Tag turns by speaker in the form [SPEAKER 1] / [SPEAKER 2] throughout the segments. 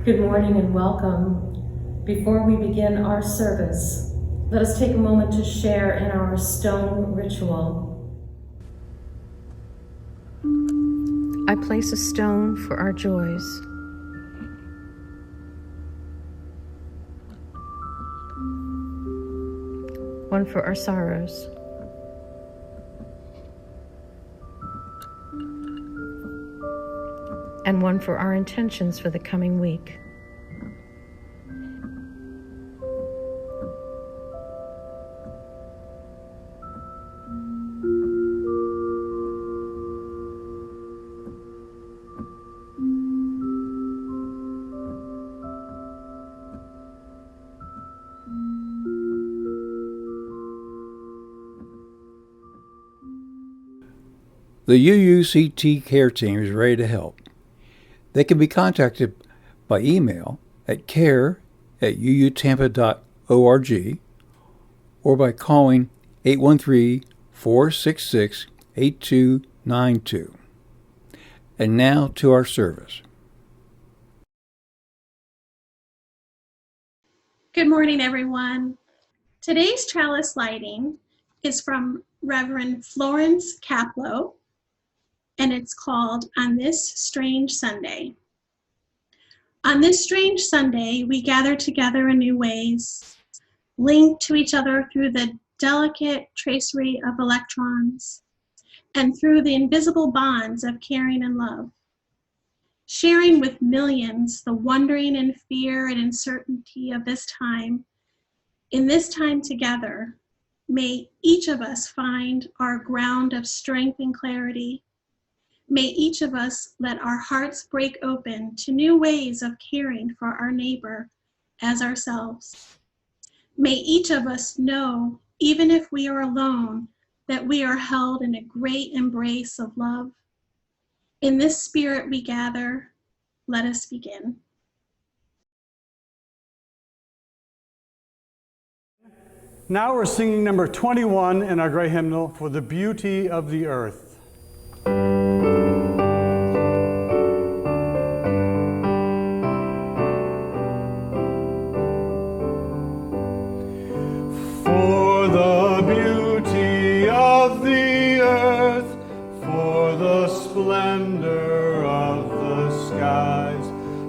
[SPEAKER 1] Good morning and welcome. Before we begin our service, let us take a moment to share in our stone ritual. I place a stone for our joys. One for our sorrows. And one for our intentions for the coming week.
[SPEAKER 2] The UUCT care team is ready to help. They can be contacted by email at care@uutampa.org or by calling 813-466-8292. And now to our service.
[SPEAKER 3] Good morning, everyone. Today's trellis lighting is from Reverend Florence Caplow, and it's called On This Strange Sunday. On this strange Sunday, we gather together in new ways, linked to each other through the delicate tracery of electrons and through the invisible bonds of caring and love, sharing with millions the wondering and fear and uncertainty of this time. In this time together, may each of us find our ground of strength and clarity. May each of us let our hearts break open to new ways of caring for our neighbor as ourselves. May each of us know, even if we are alone, that we are held in a great embrace of love. In this spirit we gather. Let us begin.
[SPEAKER 4] Now we're singing number 21 in our great hymnal, For the Beauty of the Earth. For the beauty of the earth, for the splendor of the skies,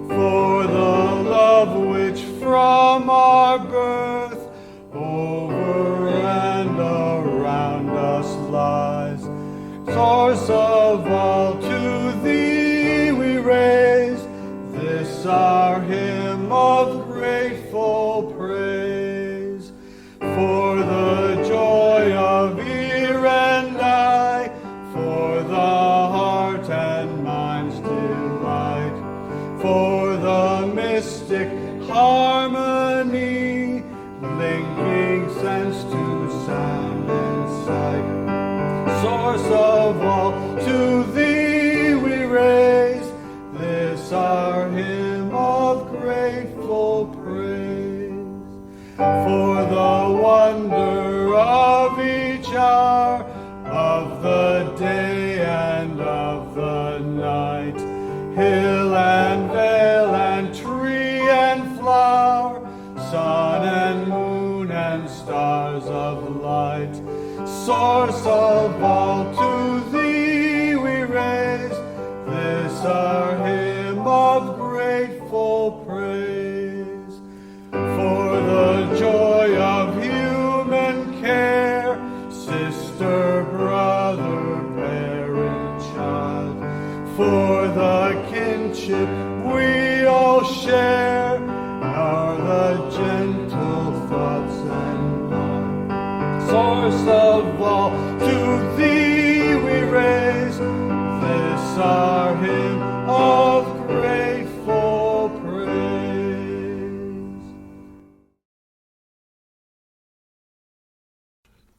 [SPEAKER 4] for the love which from our birth over and around us lies. Source of all, to thee we raise this our hymn of grateful praise. For the joy of ear and eye, for the heart and mind's delight, for the mystic harmony, linking sense to sound and sight. Source of all, to thee we raise this our hymn of grateful praise. For the wonder of each hour, of the day and of the night, hill and vale and tree and flower, sun and moon and stars of light. Source of all, to thee we raise this our hymn of grateful praise. For the joy of human care, sister, brother, parent, child, for the kinship we all share, are the gentle thoughts and love. Source of all, to thee we raise this our hymn of grateful praise.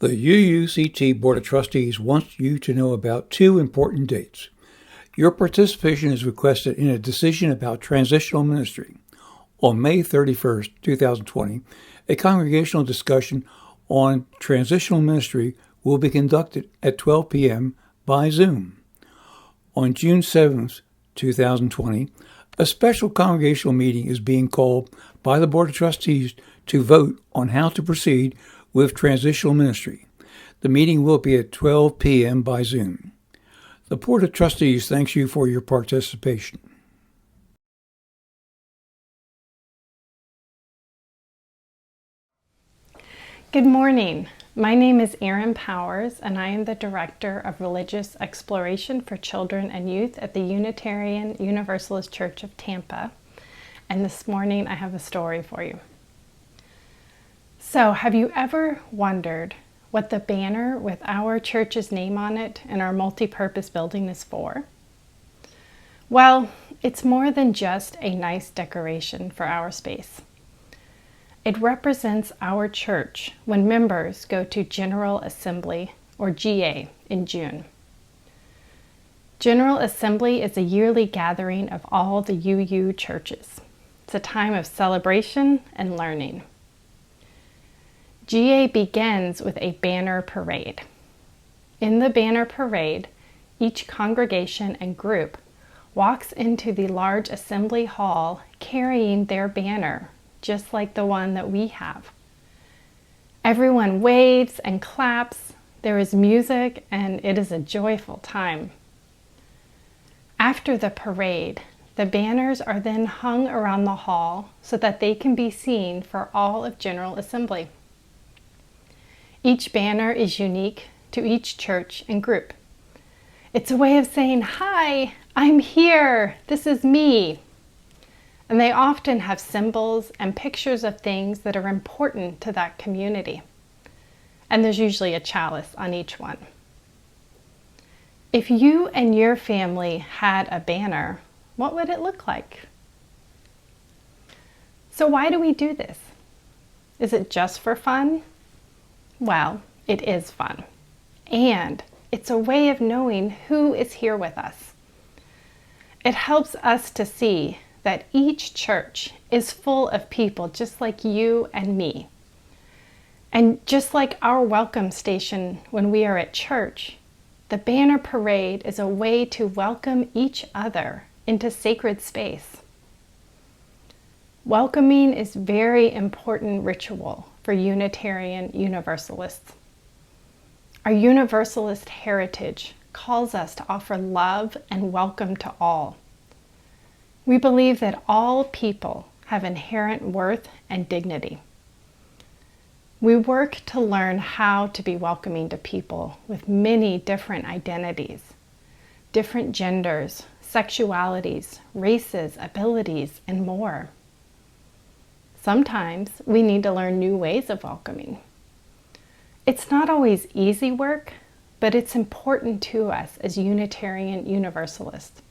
[SPEAKER 2] The UUCT Board of Trustees wants you to know about two important dates. Your participation is requested in a decision about transitional ministry. On May 31st, 2020, a congregational discussion on transitional ministry will be conducted at 12 p.m. by Zoom. On June 7th, 2020, A special congregational meeting is being called by the Board of Trustees to vote on how to proceed with transitional ministry. The meeting will be at 12 p.m. by Zoom. The Board of Trustees thanks you for your participation.
[SPEAKER 5] Good morning. My name is Erin Powers, and I am the Director of Religious Exploration for Children and Youth at the Unitarian Universalist Church of Tampa. And this morning I have a story for you. So, have you ever wondered what the banner with our church's name on it in our multi-purpose building is for? Well, it's more than just a nice decoration for our space. It represents our church when members go to General Assembly, or GA, in June. General Assembly is a yearly gathering of all the UU churches. It's a time of celebration and learning. GA begins with a banner parade. In the banner parade, each congregation and group walks into the large assembly hall carrying their banner, just like the one that we have. Everyone waves and claps, there is music, and it is a joyful time. After the parade, the banners are then hung around the hall so that they can be seen for all of General Assembly. Each banner is unique to each church and group. It's a way of saying, "Hi, I'm here, this is me." And they often have symbols and pictures of things that are important to that community. And there's usually a chalice on each one. If you and your family had a banner, what would it look like? So why do we do this? Is it just for fun? Well, it is fun. And it's a way of knowing who is here with us. It helps us to see that each church is full of people just like you and me. And just like our welcome station when we are at church, the banner parade is a way to welcome each other into sacred space. Welcoming is very important ritual for Unitarian Universalists. Our Universalist heritage calls us to offer love and welcome to all. We believe that all people have inherent worth and dignity. We work to learn how to be welcoming to people with many different identities, different genders, sexualities, races, abilities, and more. Sometimes we need to learn new ways of welcoming. It's not always easy work, but it's important to us as Unitarian Universalists.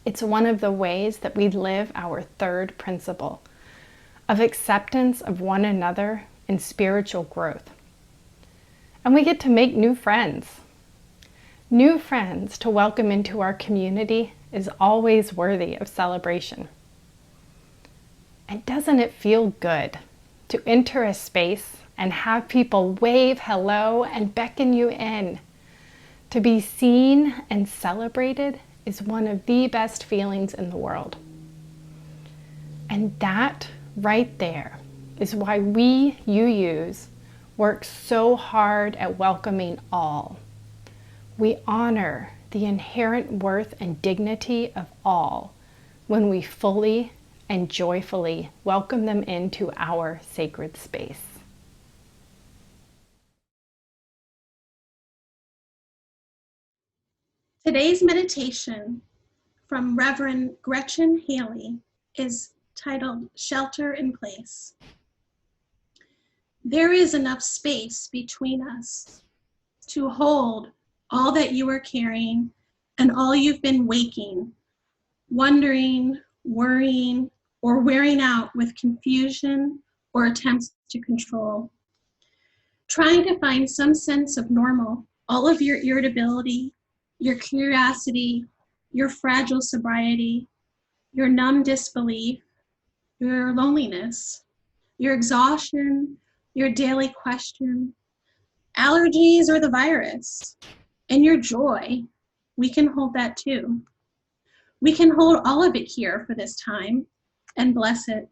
[SPEAKER 5] It's one of the ways that we live our third principle of acceptance of one another and spiritual growth. And we get to make new friends. New friends to welcome into our community is always worthy of celebration. And doesn't it feel good to enter a space and have people wave hello and beckon you in? To be seen and celebrated is one of the best feelings in the world. And that right there is why we UUs work so hard at welcoming all. We honor the inherent worth and dignity of all when we fully and joyfully welcome them into our sacred space.
[SPEAKER 3] Today's meditation from Reverend Gretchen Haley is titled Shelter in Place. There is enough space between us to hold all that you are carrying and all you've been waking, wondering, worrying, or wearing out with confusion or attempts to control. Trying to find some sense of normal, all of your irritability, your curiosity, your fragile sobriety, your numb disbelief, your loneliness, your exhaustion, your daily question, allergies or the virus, and your joy, we can hold that too. We can hold all of it here for this time and bless it.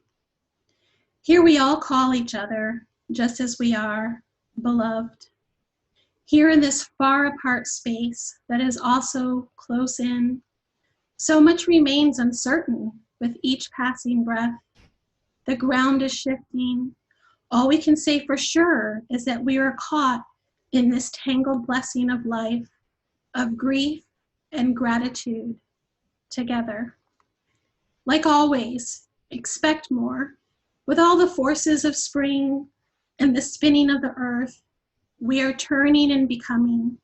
[SPEAKER 3] Here we all call each other just as we are, beloved. Here in this far apart space that is also close in, so much remains uncertain with each passing breath. The ground is shifting. All we can say for sure is that we are caught in this tangled blessing of life, of grief and gratitude together. Like always, expect more. With all the forces of spring and the spinning of the earth, we are turning and becoming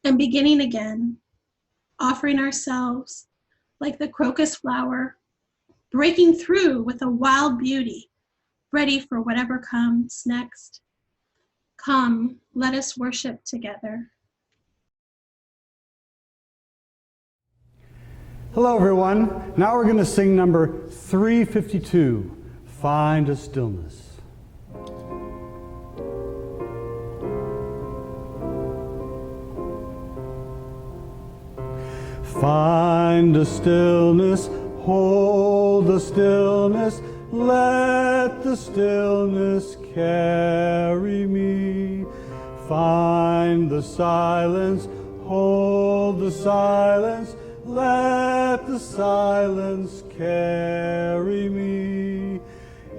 [SPEAKER 3] and beginning again, offering ourselves like the crocus flower, breaking through with a wild beauty, ready for whatever comes next. Come, let us worship together.
[SPEAKER 4] Hello, everyone. Now we're going to sing number 352, Find a Stillness. Find a stillness, hold the stillness, let the stillness carry me. Find the silence, hold the silence, let the silence carry me.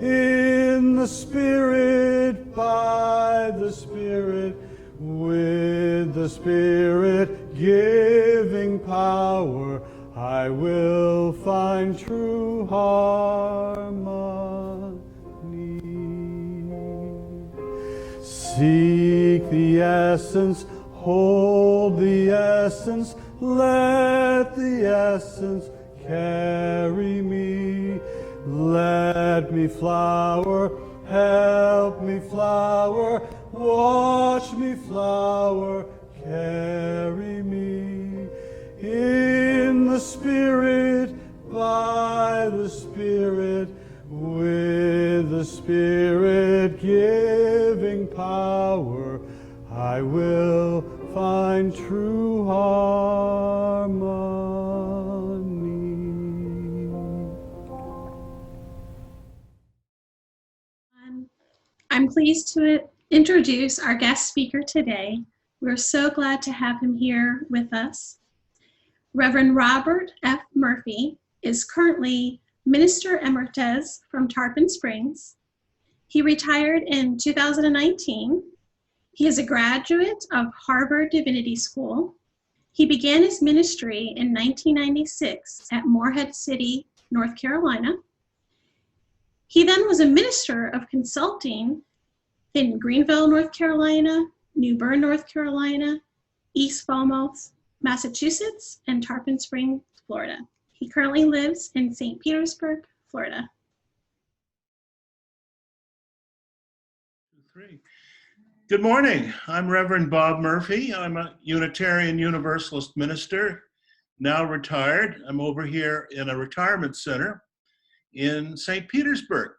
[SPEAKER 4] In the Spirit, by the Spirit, with the Spirit giving power, I will find true harmony. Seek the essence, hold the essence, let the essence carry me. Let me flower, help me flower, watch me flower, carry me. In the Spirit, by the Spirit, with the Spirit giving power, I will find true harmony.
[SPEAKER 3] I'm pleased to introduce our guest speaker today. We're so glad to have him here with us. Reverend Robert F. Murphy is currently Minister Emeritus from Tarpon Springs. He retired in 2019. He is a graduate of Harvard Divinity School. He began his ministry in 1996 at Morehead City, North Carolina. He then was a minister of consulting in Greenville, North Carolina, New Bern, North Carolina, East Falmouth, Massachusetts, and Tarpon Springs, Florida. He currently lives in St. Petersburg, Florida.
[SPEAKER 6] Good morning. I'm Reverend Bob Murphy. I'm a Unitarian Universalist minister, now retired. I'm over here in a retirement center in St. Petersburg.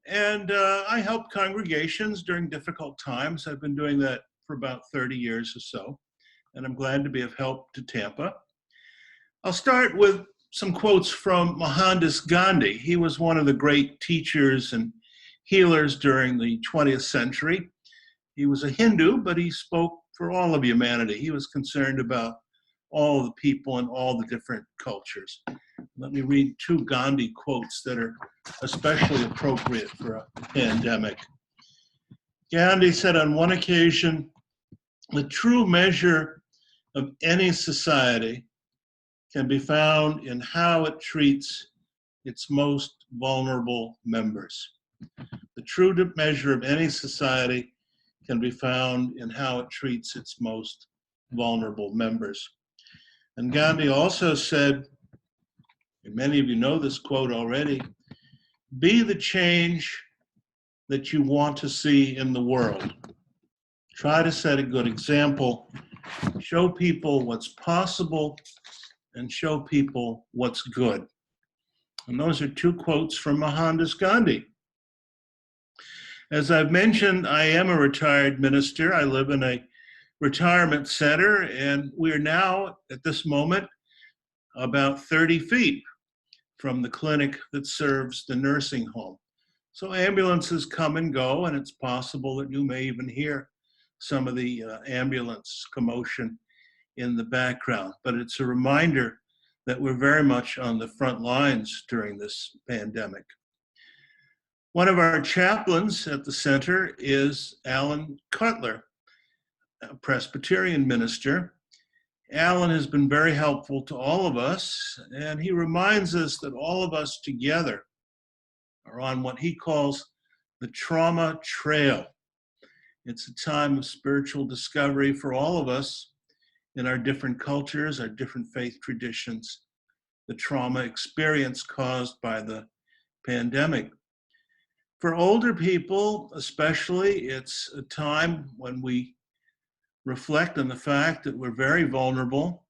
[SPEAKER 6] And I help congregations during difficult times. I've been doing that for about 30 years or so, and I'm glad to be of help to Tampa. I'll start with some quotes from Mohandas Gandhi. He was one of the great teachers and healers during the 20th century. He was a Hindu, but he spoke for all of humanity. He was concerned about all the people and all the different cultures. Let me read two Gandhi quotes that are especially appropriate for a pandemic. Gandhi said on one occasion, "The true measure of any society can be found in how it treats its most vulnerable members." The true measure of any society can be found in how it treats its most vulnerable members. And Gandhi also said, and many of you know this quote already, "Be the change that you want to see in the world. Try to set a good example. Show people what's possible and show people what's good." And those are two quotes from Mohandas Gandhi. As I've mentioned, I am a retired minister. I live in a retirement center, and we are now, at this moment, about 30 feet from the clinic that serves the nursing home. So ambulances come and go, and it's possible that you may even hear some of the ambulance commotion in the background. But it's a reminder that we're very much on the front lines during this pandemic. One of our chaplains at the center is Alan Cutler, a Presbyterian minister. Alan has been very helpful to all of us, and he reminds us that all of us together are on what he calls the trauma trail. It's a time of spiritual discovery for all of us in our different cultures, our different faith traditions, the trauma experience caused by the pandemic. For older people, especially, it's a time when we reflect on the fact that we're very vulnerable.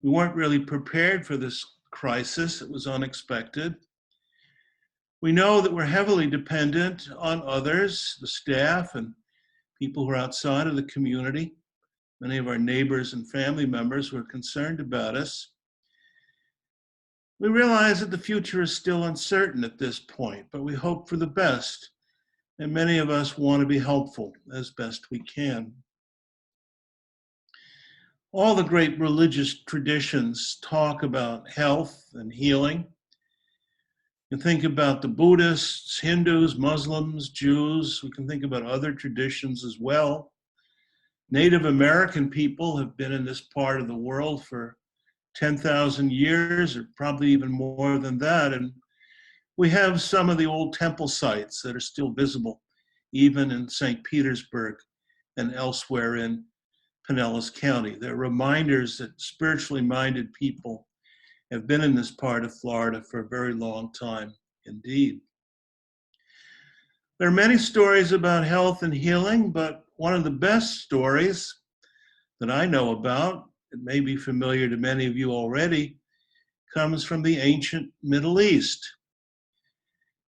[SPEAKER 6] We weren't really prepared for this crisis. It was unexpected. We know that we're heavily dependent on others, the staff and people who are outside of the community. Many of our neighbors and family members who are concerned about us. We realize that the future is still uncertain at this point, but we hope for the best, and many of us want to be helpful as best we can. All the great religious traditions talk about health and healing. You can think about the Buddhists, Hindus, Muslims, Jews. We can think about other traditions as well. Native American people have been in this part of the world for 10,000 years, or probably even more than that. And we have some of the old temple sites that are still visible, even in St. Petersburg and elsewhere in Pinellas County. They're reminders that spiritually minded people have been in this part of Florida for a very long time indeed. There are many stories about health and healing, but one of the best stories that I know about, it may be familiar to many of you already, comes from the ancient Middle East.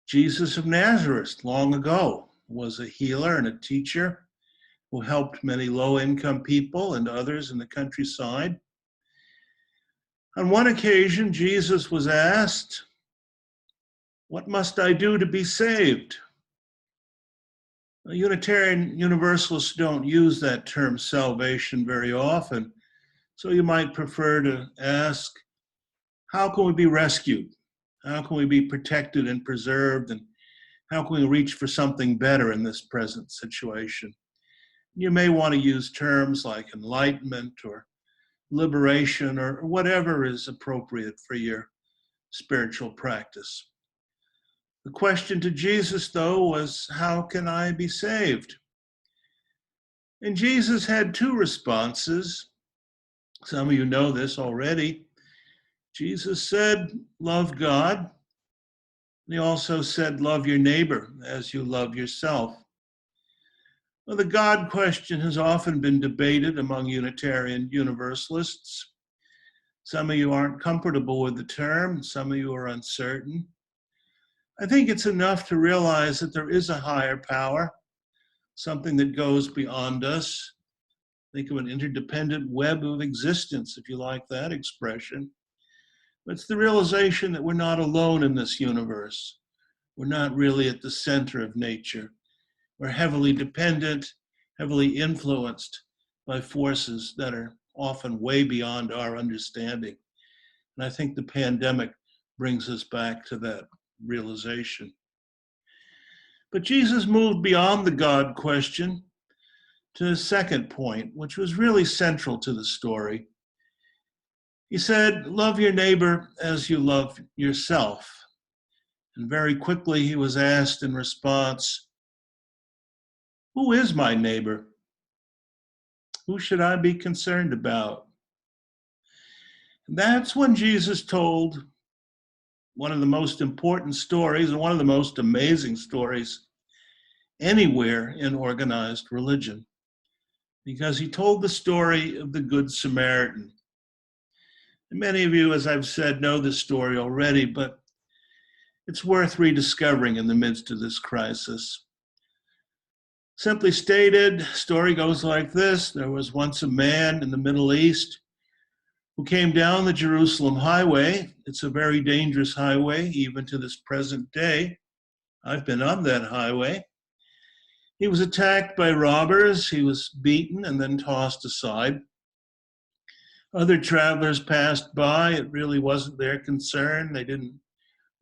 [SPEAKER 6] Jesus of Nazareth, long ago, was a healer and a teacher who helped many low-income people and others in the countryside. On one occasion, Jesus was asked, "What must I do to be saved?" Unitarian Universalists don't use that term salvation very often, so you might prefer to ask, how can we be rescued? How can we be protected and preserved? And how can we reach for something better in this present situation? You may want to use terms like enlightenment or liberation or whatever is appropriate for your spiritual practice. The question to Jesus, though, was, how can I be saved? And Jesus had two responses. Some of you know this already. Jesus said, love God. And he also said, love your neighbor as you love yourself. Well, the God question has often been debated among Unitarian Universalists. Some of you aren't comfortable with the term, some of you are uncertain. I think it's enough to realize that there is a higher power, something that goes beyond us. Think of an interdependent web of existence, if you like that expression. But it's the realization that we're not alone in this universe. We're not really at the center of nature. We're heavily dependent, heavily influenced by forces that are often way beyond our understanding. And I think the pandemic brings us back to that realization. But Jesus moved beyond the God question to the second point, which was really central to the story. He said, love your neighbor as you love yourself. And very quickly he was asked in response, who is my neighbor? Who should I be concerned about? And that's when Jesus told one of the most important stories and one of the most amazing stories anywhere in organized religion, because he told the story of the Good Samaritan. And many of you, as I've said, know this story already, but it's worth rediscovering in the midst of this crisis. Simply stated, the story goes like this. There was once a man in the Middle East who came down the Jerusalem highway. It's a very dangerous highway, even to this present day. I've been on that highway. He was attacked by robbers. He was beaten and then tossed aside. Other travelers passed by. It really wasn't their concern. They didn't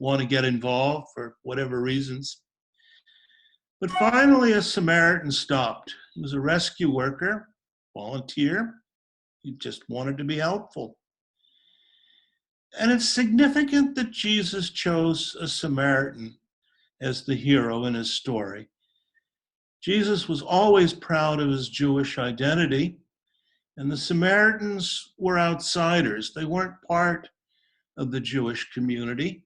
[SPEAKER 6] want to get involved for whatever reasons. But finally, a Samaritan stopped. He was a rescue worker, volunteer. He just wanted to be helpful. And it's significant that Jesus chose a Samaritan as the hero in his story. Jesus was always proud of his Jewish identity, and the Samaritans were outsiders. They weren't part of the Jewish community.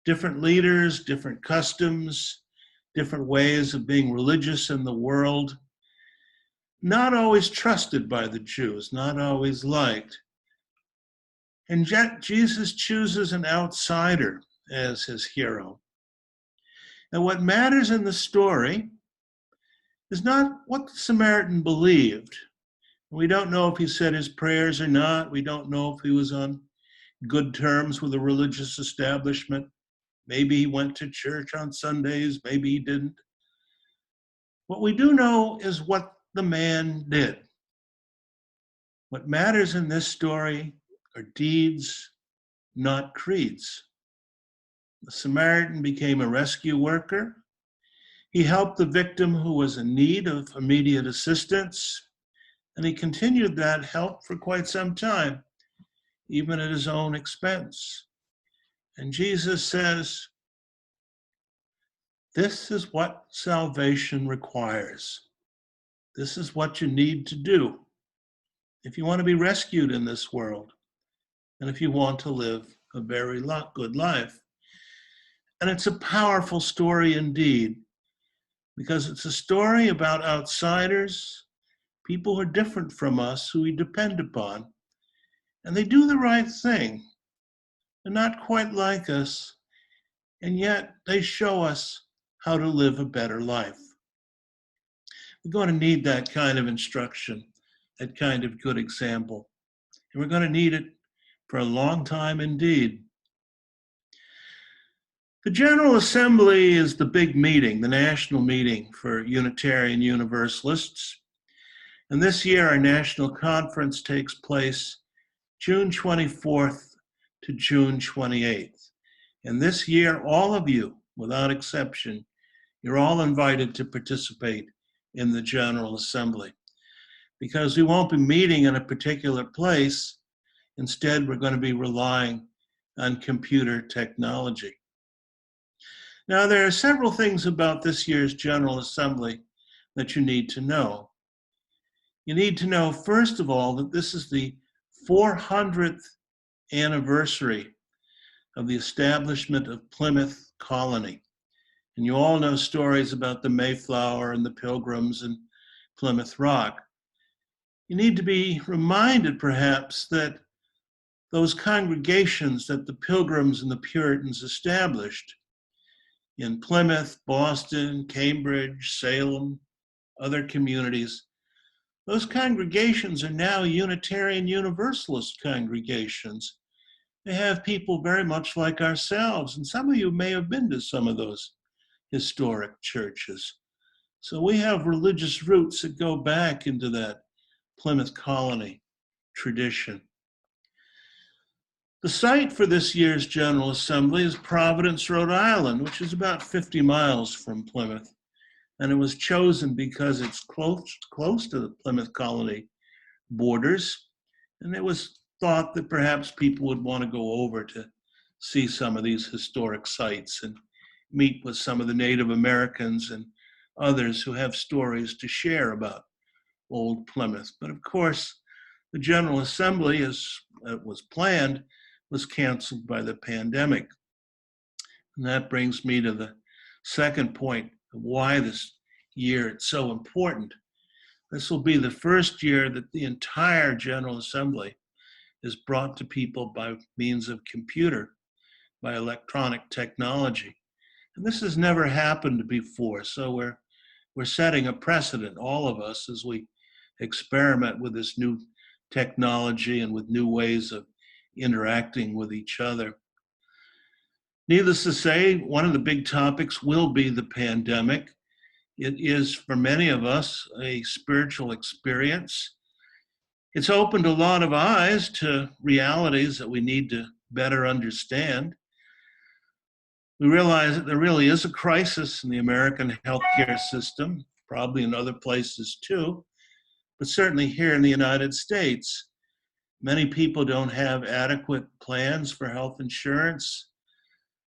[SPEAKER 6] Different leaders, different customs, different ways of being religious in the world, not always trusted by the Jews, not always liked. And yet Jesus chooses an outsider as his hero. And what matters in the story is not what the Samaritan believed. We don't know if he said his prayers or not. We don't know if he was on good terms with the religious establishment. Maybe he went to church on Sundays, maybe he didn't. What we do know is what the man did. What matters in this story are deeds, not creeds. The Samaritan became a rescue worker. He helped the victim who was in need of immediate assistance, and he continued that help for quite some time, even at his own expense. And Jesus says, this is what salvation requires. This is what you need to do if you want to be rescued in this world and if you want to live a very good life. And it's a powerful story indeed, because it's a story about outsiders, people who are different from us, who we depend upon, and they do the right thing. They're not quite like us, and yet they show us how to live a better life. We're going to need that kind of instruction, that kind of good example, and we're going to need it for a long time indeed. The General Assembly is the big meeting, the national meeting for Unitarian Universalists. And this year, our national conference takes place June 24th to June 28th. And this year, all of you, without exception, you're all invited to participate in the General Assembly, because we won't be meeting in a particular place. Instead, we're going to be relying on computer technology. Now, there are several things about this year's General Assembly that you need to know. You need to know, first of all, that this is the 400th anniversary of the establishment of Plymouth Colony. And you all know stories about the Mayflower and the Pilgrims and Plymouth Rock. You need to be reminded, perhaps, that those congregations that the Pilgrims and the Puritans established in Plymouth, Boston, Cambridge, Salem, other communities, those congregations are now Unitarian Universalist congregations. They have people very much like ourselves, and some of you may have been to some of those historic churches. So we have religious roots that go back into that Plymouth Colony tradition. The site for this year's General Assembly is Providence, Rhode Island, which is about 50 miles from Plymouth. And it was chosen because it's close to the Plymouth Colony borders. And it was thought that perhaps people would want to go over to see some of these historic sites and meet with some of the Native Americans and others who have stories to share about old Plymouth. But of course, the General Assembly, as it was planned, was canceled by the pandemic. And that brings me to the second point of why this year it's so important. This will be the first year that the entire General Assembly is brought to people by means of computer, by electronic technology. And this has never happened before, so we're setting a precedent, all of us, as we experiment with this new technology and with new ways of interacting with each other. Needless to say, one of the big topics will be the pandemic. It is, for many of us, a spiritual experience. It's opened a lot of eyes to realities that we need to better understand. We realize that there really is a crisis in the American healthcare system, probably in other places too, but certainly here in the United States. Many people don't have adequate plans for health insurance,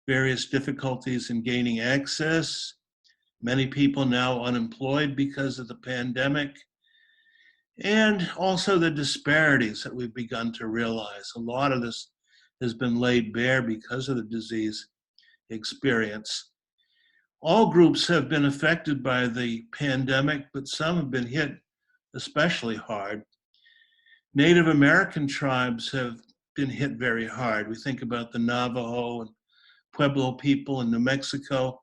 [SPEAKER 6] various difficulties in gaining access, many people now unemployed because of the pandemic, and also the disparities that we've begun to realize. A lot of this has been laid bare because of the disease experience. All groups have been affected by the pandemic, but some have been hit especially hard. Native American tribes have been hit very hard. We think about the Navajo and Pueblo people in New Mexico.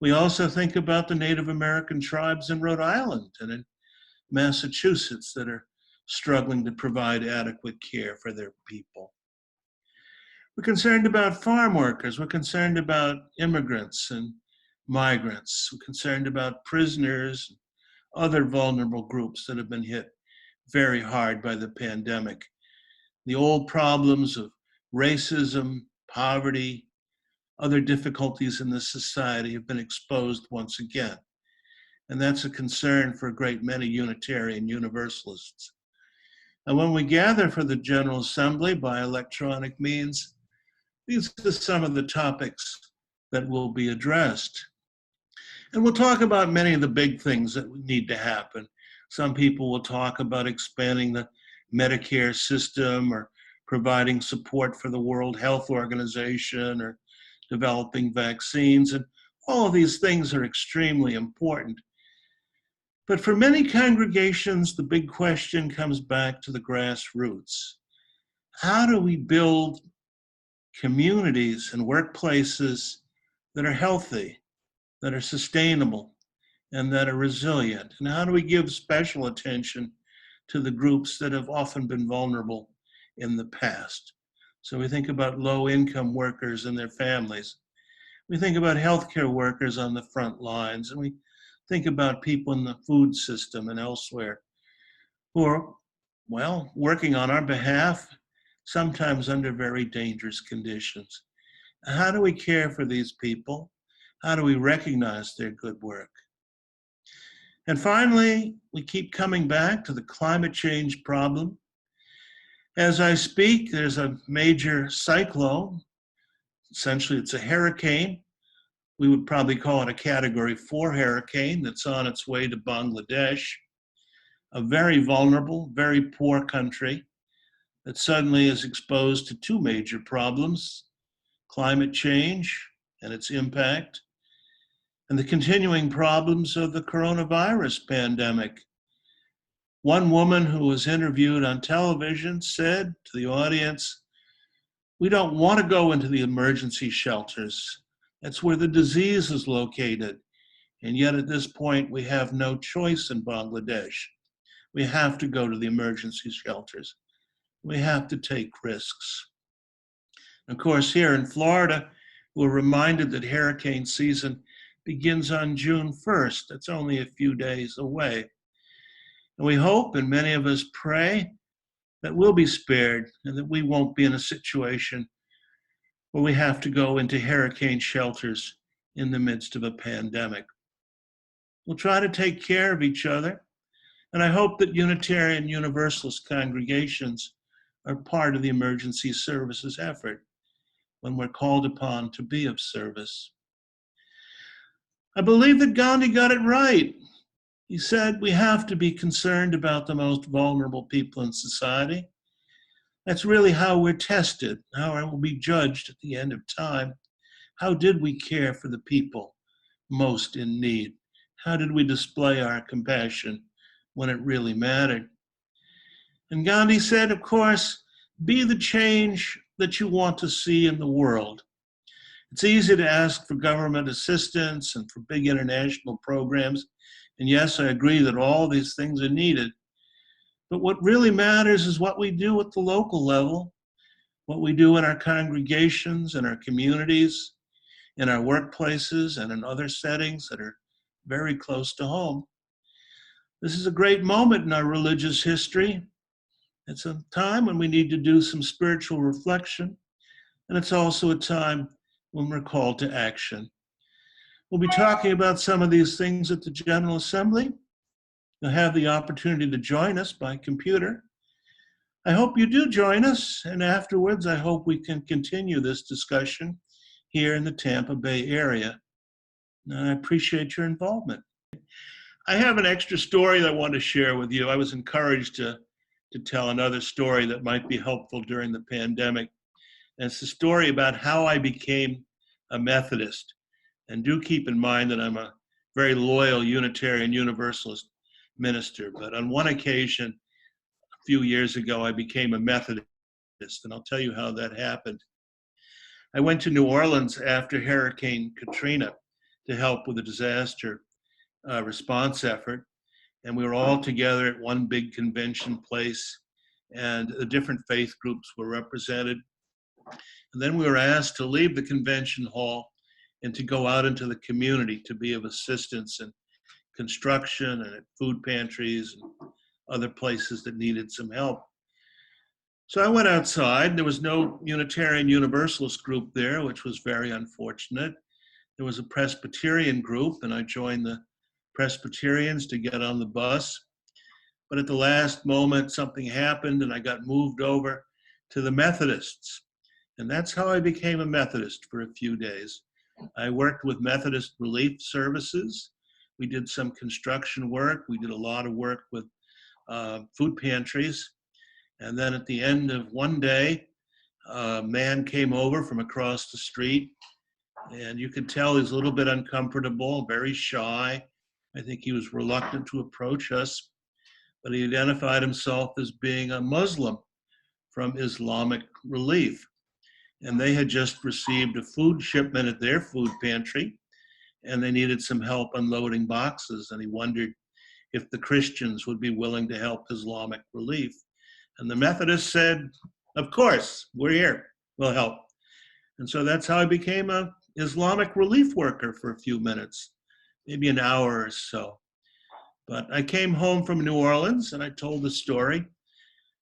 [SPEAKER 6] We also think about the Native American tribes in Rhode Island and in Massachusetts that are struggling to provide adequate care for their people. We're concerned about farm workers. We're concerned about immigrants and migrants. We're concerned about prisoners, other vulnerable groups that have been hit very hard by the pandemic. The old problems of racism, poverty, other difficulties in this society have been exposed once again. And that's a concern for a great many Unitarian Universalists. And when we gather for the General Assembly by electronic means, these are some of the topics that will be addressed. And we'll talk about many of the big things that need to happen. Some people will talk about expanding the Medicare system or providing support for the World Health Organization or developing vaccines. And all of these things are extremely important. But for many congregations, the big question comes back to the grassroots. How do we build communities and workplaces that are healthy, that are sustainable, and that are resilient? And how do we give special attention to the groups that have often been vulnerable in the past? So we think about low-income workers and their families. We think about healthcare workers on the front lines, and we think about people in the food system and elsewhere who are, well, working on our behalf, sometimes under very dangerous conditions. How do we care for these people? How do we recognize their good work? And finally, we keep coming back to the climate change problem. As I speak, there's a major cyclone. Essentially, it's a hurricane. We would probably call it a Category 4 hurricane that's on its way to Bangladesh, a very vulnerable, very poor country that suddenly is exposed to two major problems: climate change and its impact, and the continuing problems of the coronavirus pandemic. One woman who was interviewed on television said to the audience, "We don't want to go into the emergency shelters. That's where the disease is located. And yet at this point, we have no choice in Bangladesh. We have to go to the emergency shelters. We have to take risks." Of course, here in Florida, we're reminded that hurricane season begins on June 1st. That's only a few days away. And we hope, and many of us pray, that we'll be spared and that we won't be in a situation where we have to go into hurricane shelters in the midst of a pandemic. We'll try to take care of each other, and I hope that Unitarian Universalist congregations are part of the emergency services effort when we're called upon to be of service. I believe that Gandhi got it right. He said we have to be concerned about the most vulnerable people in society. That's really how we're tested, how I will be judged at the end of time. How did we care for the people most in need? How did we display our compassion when it really mattered? And Gandhi said, of course, be the change that you want to see in the world. It's easy to ask for government assistance and for big international programs. And yes, I agree that all these things are needed. But what really matters is what we do at the local level, what we do in our congregations, in our communities, in our workplaces, and in other settings that are very close to home. This is a great moment in our religious history. It's a time when we need to do some spiritual reflection, and it's also a time when we're called to action. We'll be talking about some of these things at the General Assembly. You'll have the opportunity to join us by computer. I hope you do join us, and afterwards I hope we can continue this discussion here in the Tampa Bay area. And I appreciate your involvement. I have an extra story that I want to share with you. I was encouraged to tell another story that might be helpful during the pandemic. And it's a story about how I became a Methodist. And do keep in mind that I'm a very loyal Unitarian Universalist minister. But on one occasion, a few years ago, I became a Methodist. And I'll tell you how that happened. I went to New Orleans after Hurricane Katrina to help with the disaster response effort. And we were all together at one big convention place, and the different faith groups were represented. And then we were asked to leave the convention hall and to go out into the community to be of assistance in construction and at food pantries and other places that needed some help. So I went outside. There was no Unitarian Universalist group there, which was very unfortunate. There was a Presbyterian group, and I joined the Presbyterians to get on the bus. But at the last moment, something happened, and I got moved over to the Methodists. And that's how I became a Methodist for a few days. I worked with Methodist relief services. We did some construction work. We did a lot of work with food pantries. And then at the end of one day, a man came over from across the street, and you could tell he was a little bit uncomfortable, very shy. I think he was reluctant to approach us, but he identified himself as being a Muslim from Islamic Relief. And they had just received a food shipment at their food pantry, and they needed some help unloading boxes. And he wondered if the Christians would be willing to help Islamic Relief. And the Methodists said, of course, we're here, we'll help. And so that's how I became an Islamic relief worker for a few minutes, maybe an hour or so. But I came home from New Orleans and I told the story.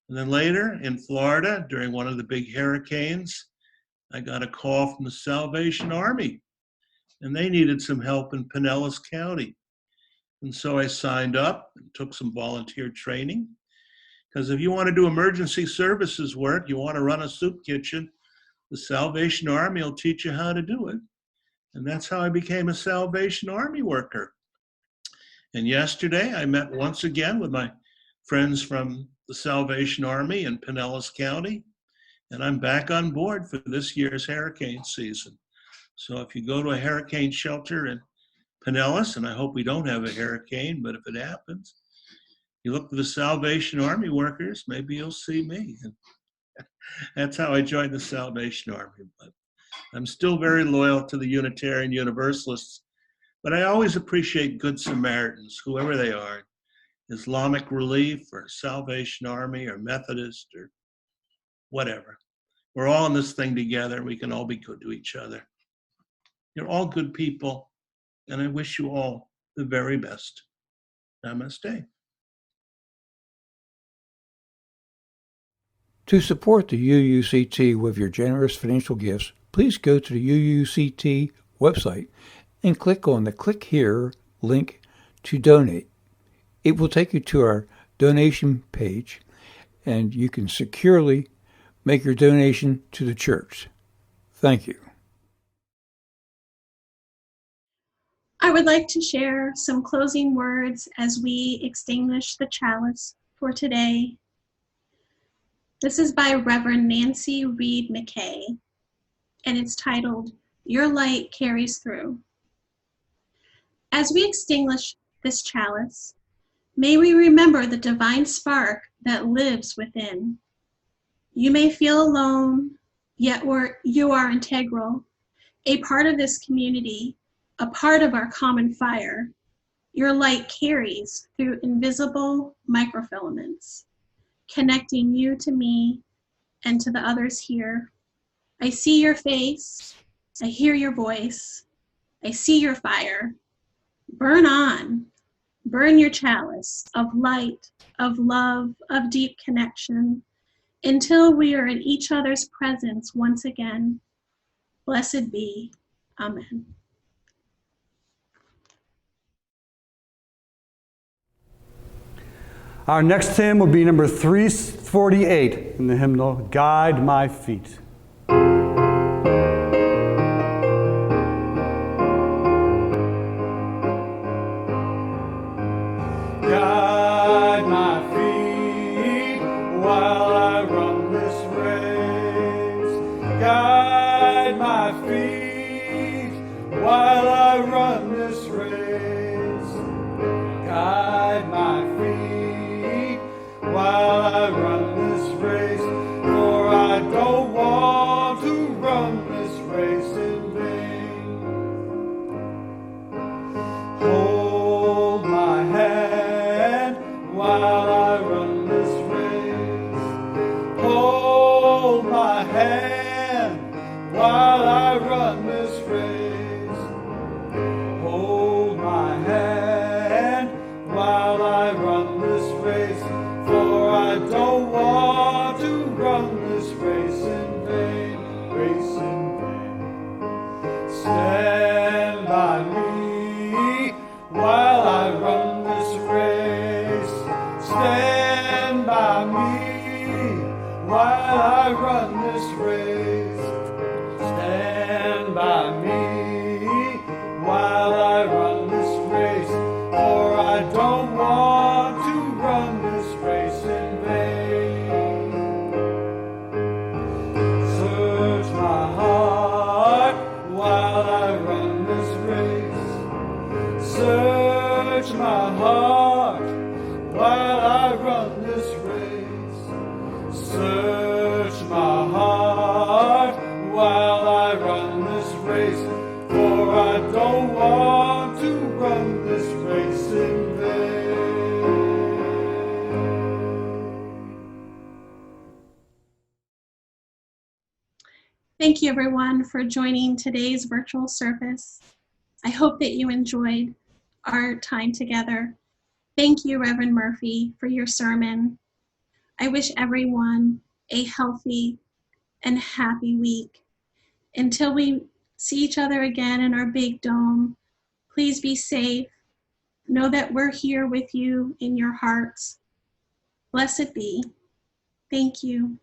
[SPEAKER 6] And then later in Florida, during one of the big hurricanes, I got a call from the Salvation Army, and they needed some help in Pinellas County. And so I signed up and took some volunteer training. Because if you want to do emergency services work, you want to run a soup kitchen, the Salvation Army will teach you how to do it. And that's how I became a Salvation Army worker. And yesterday I met once again with my friends from the Salvation Army in Pinellas County, and I'm back on board for this year's hurricane season. So if you go to a hurricane shelter in Pinellas, and I hope we don't have a hurricane, but if it happens, you look for the Salvation Army workers, maybe you'll see me. And that's how I joined the Salvation Army. But I'm still very loyal to the Unitarian Universalists, but I always appreciate Good Samaritans, whoever they are, Islamic Relief or Salvation Army or Methodist or whatever. We're all in this thing together. We can all be good to each other. You're all good people, and I wish you all the very best. Namaste.
[SPEAKER 2] To support the UUCT with your generous financial gifts, please go to the UUCT website and click on the Click Here link to donate. It will take you to our donation page, and you can securely make your donation to the church. Thank you.
[SPEAKER 3] I would like to share some closing words as we extinguish the chalice for today. This is by Reverend Nancy Reed McKay, and it's titled, Your Light Carries Through. As we extinguish this chalice, may we remember the divine spark that lives within. You may feel alone, yet you are integral, a part of this community, a part of our common fire. Your light carries through invisible microfilaments. connecting you to me and to the others here. I see your face. I hear your voice. I see your fire. Burn on. Burn your chalice of light, of love, of deep connection, until we are in each other's presence once again. Blessed be. Amen.
[SPEAKER 4] Our next hymn will be number 348 in the hymnal, Guide My Feet. Guide my feet while I run this race. Guide my feet while I run this race. Guide my feet while I run this race. For I don't want to run this race in vain. Hold my hand while I run this race. Hold my hand while I run this race. Hold my hand while I run this race. For I don't want to run this race in vain. Race in vain. Stand by me while I run this race. Stand by me while I run this race. Stand by me while I run this race. For I don't want to run this race in vain. Search my heart while I run this race. Search my heart while I run this race. Search my heart while I run this race. For I don't want to run this race in vain.
[SPEAKER 3] Thank you, everyone, for joining today's virtual service. I hope that you enjoyed our time together. Thank you, Reverend Murphy, for your sermon. I wish everyone a healthy and happy week. Until we see each other again in our big dome, please be safe. Know that we're here with you in your hearts. Blessed be. Thank you.